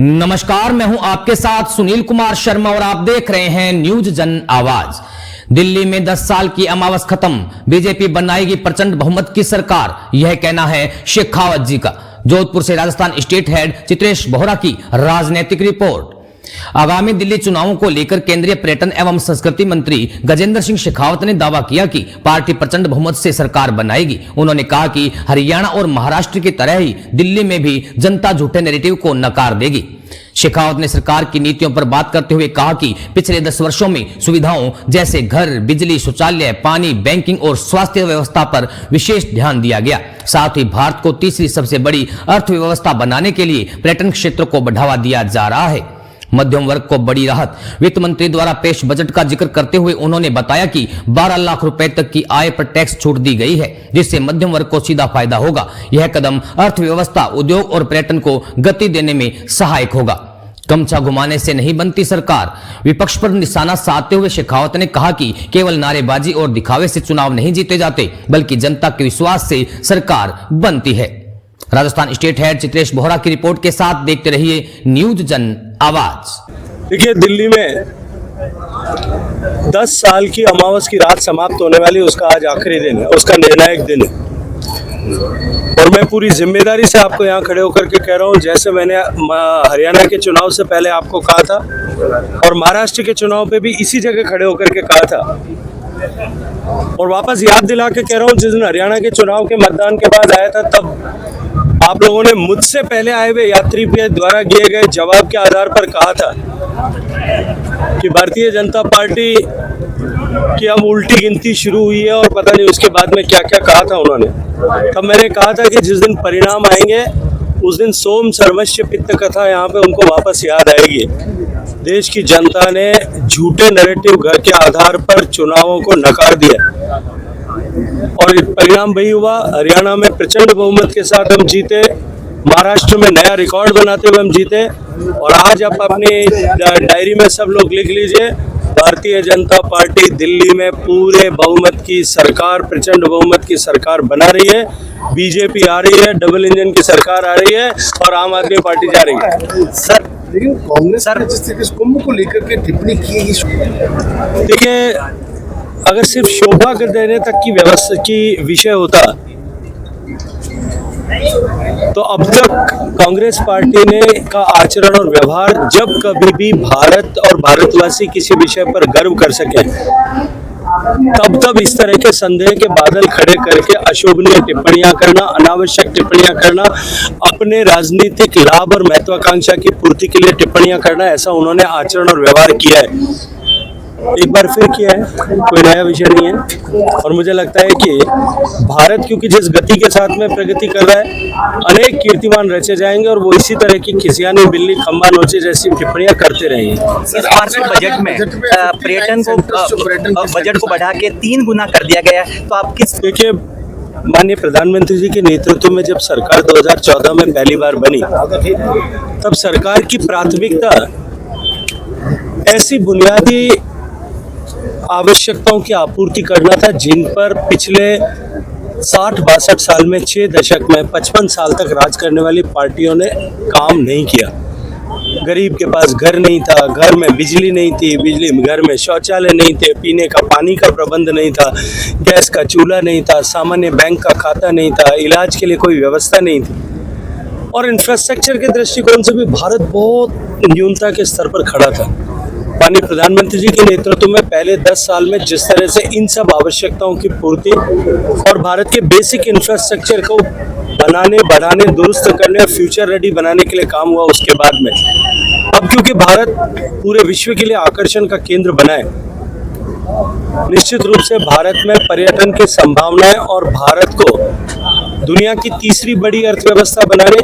नमस्कार, मैं हूं आपके साथ सुनील कुमार शर्मा और आप देख रहे हैं न्यूज जन आवाज। दिल्ली में 10 साल की अमावस खत्म, बीजेपी बनाएगी प्रचंड बहुमत की सरकार, यह कहना है शेखावत जी का। जोधपुर से राजस्थान स्टेट हेड चित्रेश बोहरा की राजनीतिक रिपोर्ट। आगामी दिल्ली चुनावों को लेकर केंद्रीय पर्यटन एवं संस्कृति मंत्री गजेंद्र सिंह शेखावत ने दावा किया कि पार्टी प्रचंड बहुमत से सरकार बनाएगी। उन्होंने कहा कि हरियाणा और महाराष्ट्र की तरह ही दिल्ली में भी जनता झूठे नैरेटिव को नकार देगी। शेखावत ने सरकार की नीतियों पर बात करते हुए कहा कि पिछले 10 वर्षों में सुविधाओं जैसे घर, बिजली, शौचालय, पानी, बैंकिंग और स्वास्थ्य व्यवस्था पर विशेष ध्यान दिया गया। साथ ही भारत को तीसरी सबसे बड़ी अर्थव्यवस्था बनाने के लिए पर्यटन क्षेत्र को बढ़ावा दिया जा रहा है। मध्यम वर्ग को बड़ी राहत। वित्त मंत्री द्वारा पेश बजट का जिक्र करते हुए उन्होंने बताया कि 12 लाख रुपए तक की आय पर टैक्स छूट दी गई है, जिससे मध्यम वर्ग को सीधा फायदा होगा। यह कदम अर्थव्यवस्था, उद्योग और पर्यटन को गति देने में सहायक होगा। गमछा घुमाने से नहीं बनती सरकार। विपक्ष पर निशाना साधते हुए शेखावत ने कहा कि केवल नारेबाजी और दिखावे से चुनाव नहीं जीते जाते, बल्कि जनता के विश्वास से सरकार बनती है। राजस्थान स्टेट हेड चित्रेश बोहरा की रिपोर्ट के साथ देखते रहिए न्यूज जन आवाज। देखिए, दिल्ली में 10 साल की अमावस की रात समाप्त होने वाली, उसका आज आखिरी दिन है, उसका निर्णायक दिन है। और मैं पूरी जिम्मेदारी से आपको यहाँ खड़े होकर के कह रहा हूँ, जैसे मैंने हरियाणा के चुनाव से पहले आपको कहा था और महाराष्ट्र के चुनाव पे भी इसी जगह खड़े होकर के कहा था, और वापस याद दिला के कह रहा हूँ, जिस दिन हरियाणा के चुनाव के मतदान के बाद आया था, तब आप लोगों ने मुझसे पहले आए हुए यात्री के द्वारा दिए गए जवाब के आधार पर कहा था कि भारतीय जनता पार्टी की अब उल्टी गिनती शुरू हुई है, और पता नहीं उसके बाद में क्या क्या कहा था उन्होंने। तब मैंने कहा था कि जिस दिन परिणाम आएंगे उस दिन सोम सर्वस्व पित्त कथा यहाँ पे उनको वापस याद आएगी। देश की जनता ने झूठे नैरेटिव घर के आधार पर चुनावों को नकार दिया, और परिणाम वही हुआ। हरियाणा में प्रचंड बहुमत के साथ हम जीते, महाराष्ट्र में नया रिकॉर्ड बनाते हुए हम जीते, और आज आप अपनी डायरी में सब लोग लिख लीजिए, भारतीय जनता पार्टी दिल्ली में पूरे बहुमत की सरकार, प्रचंड बहुमत की सरकार बना रही है। बीजेपी आ रही है, डबल इंजन की सरकार आ रही है, और आम आदमी पार्टी जा रही है। सर, लेकिन कांग्रेस ने जिस तरीके से कुंभ को लेकर के टिप्पणी की है, देखिए, अगर सिर्फ शोभा कर देने तक की व्यवस्था की विषय होता तो अब तक कांग्रेस पार्टी ने का आचरण और व्यवहार, जब कभी भी भारत और भारतवासी किसी विषय पर गर्व कर सके, तब इस तरह के संदेह के बादल खड़े करके अशोभनीय टिप्पणियां करना, अनावश्यक टिप्पणियां करना, अपने राजनीतिक लाभ और महत्वाकांक्षा की पूर्ति के लिए टिप्पणियां करना, ऐसा उन्होंने आचरण और व्यवहार किया है। एक बार फिर किया है, कोई नया विषय नहीं है। और मुझे लगता है कि भारत क्योंकि जिस गति के साथ में प्रगति कर रहा है, अनेक कीर्तिमान रचे जाएंगे, और वो इसी तरह की खिसियानी बिल्ली खंबा नोचे जैसी टिप्पणियां करते रहेंगे। इस बार के बजट में पर्यटन को बजट को बढ़ा के 3 गुना कर दिया गया है, तो आप किस? देखिए, माननीय प्रधानमंत्री जी के नेतृत्व में जब सरकार 2014 में पहली बार बनी, तब सरकार की प्राथमिकता ऐसी बुनियादी आवश्यकताओं की आपूर्ति करना था जिन पर पिछले 60-62 साल में, 6 दशक में, 55 साल तक राज करने वाली पार्टियों ने काम नहीं किया। गरीब के पास घर नहीं था, घर में बिजली नहीं थी, घर में शौचालय नहीं थे, पीने का पानी का प्रबंध नहीं था, गैस का चूल्हा नहीं था, सामान्य बैंक का खाता नहीं था, इलाज के लिए कोई व्यवस्था नहीं थी, और इंफ्रास्ट्रक्चर के दृष्टिकोण से भी भारत बहुत न्यूनता के स्तर पर खड़ा था। माननीय प्रधानमंत्री जी के नेतृत्व में पहले 10 साल में जिस तरह से इन सब आवश्यकताओं की पूर्ति और भारत के बेसिक इंफ्रास्ट्रक्चर को बनाने, बढ़ाने, दुरुस्त करने और फ्यूचर रेडी बनाने के लिए काम हुआ, उसके बाद में अब क्योंकि भारत पूरे विश्व के लिए आकर्षण का केंद्र बना है, निश्चित रूप से भारत में पर्यटन की संभावनाएं और भारत को दुनिया की तीसरी बड़ी अर्थव्यवस्था बनाने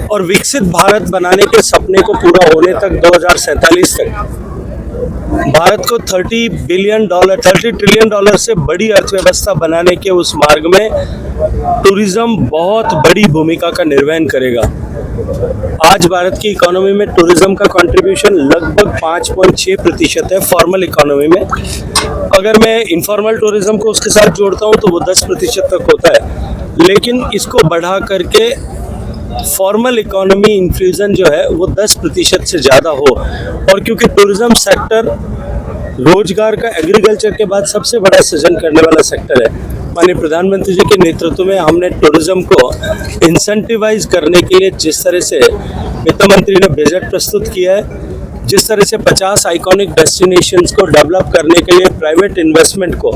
और विकसित भारत बनाने के सपने को पूरा होने तक 2047 तक भारत को $30 ट्रिलियन से बड़ी अर्थव्यवस्था बनाने के उस मार्ग में टूरिज्म बहुत बड़ी भूमिका का निर्वहन करेगा। आज भारत की इकोनॉमी में टूरिज्म का कंट्रीब्यूशन लगभग 5.6% है फॉर्मल इकोनॉमी में। अगर मैं इनफॉर्मल टूरिज्म को उसके साथ जोड़ता हूं तो वो 10% तक होता है, लेकिन इसको बढ़ा करके फॉर्मल इकोनॉमी इन्फ्लूजन जो है वो 10% से ज़्यादा हो, और क्योंकि टूरिज्म सेक्टर रोजगार का एग्रीकल्चर के बाद सबसे बड़ा सृजन करने वाला सेक्टर है, माननीय प्रधानमंत्री जी के नेतृत्व में हमने टूरिज्म को इंसेंटिवाइज करने के लिए जिस तरह से वित्त मंत्री ने बजट प्रस्तुत किया है, जिस तरह से 50 आइकॉनिक डेस्टिनेशंस को डेवलप करने के लिए प्राइवेट इन्वेस्टमेंट को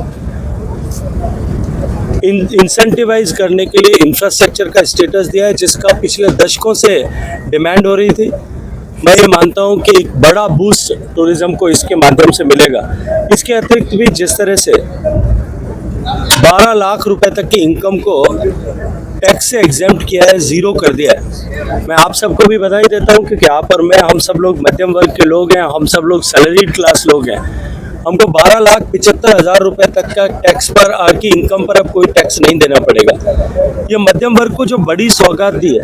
इंसेंटिवाइज करने के लिए इंफ्रास्ट्रक्चर का स्टेटस दिया है, जिसका पिछले दशकों से डिमांड हो रही थी। मैं ये मानता हूँ कि एक बड़ा बूस्ट टूरिज्म को इसके माध्यम से मिलेगा। इसके अतिरिक्त भी जिस तरह से 12 लाख रुपए तक की इनकम को टैक्स से एग्जेम्प्ट किया है, जीरो कर दिया है। मैं आप सबको भी बधाई देता हूँ क्योंकि आप और मैं, हम सब लोग मध्यम वर्ग के लोग हैं, हम सब लोग सैलरीड क्लास लोग हैं। हमको 12,75,000 रुपए तक का टैक्स पर की इनकम पर अब कोई टैक्स नहीं देना पड़ेगा। ये मध्यम वर्ग को जो बड़ी सौगात दी है,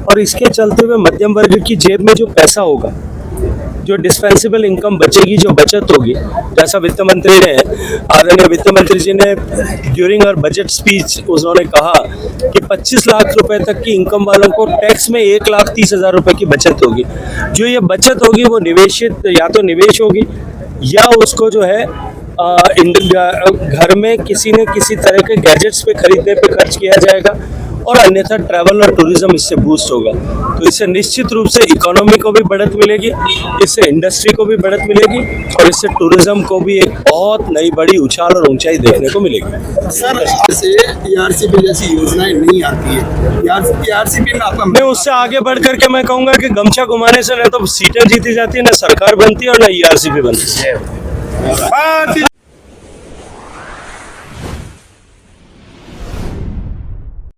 और इसके चलते हुए मध्यम वर्ग की जेब में जो पैसा होगा, जो डिस्पेंसेबल इनकम बचेगी, जो बचत होगी, जैसा वित्त मंत्री ने, आदरणीय वित्त मंत्री जी ने ड्यूरिंग और बजट स्पीच उन्होंने कहा कि 25 लाख रुपए तक की इनकम वालों को टैक्स में 1,30,000 रुपए की बचत होगी। जो ये बचत होगी वो निवेशित, या तो निवेश होगी या उसको जो है घर में किसी न किसी तरह के गैजेट्स पे खरीदने पे खर्च किया जाएगा, और अन्यथा ट्रैवल और टूरिज्म इससे बूस्ट होगा। तो इससे निश्चित रूप से इकोनॉमी को भी बढ़त मिलेगी, इससे इंडस्ट्री को भी बढ़त मिलेगी, और इससे टूरिज्म को भी एक बहुत नई बड़ी उछाल और ऊंचाई देखने को मिलेगी। सर, से ERCP जैसी योजनाएं नहीं आती है, ERCP में आपका मैं उससे आगे बढ़ करके मैं कहूँगा कि गमछा घुमाने से न तो सीटें जीती जाती है, न सरकार बनती है, और न ERCP बनती है।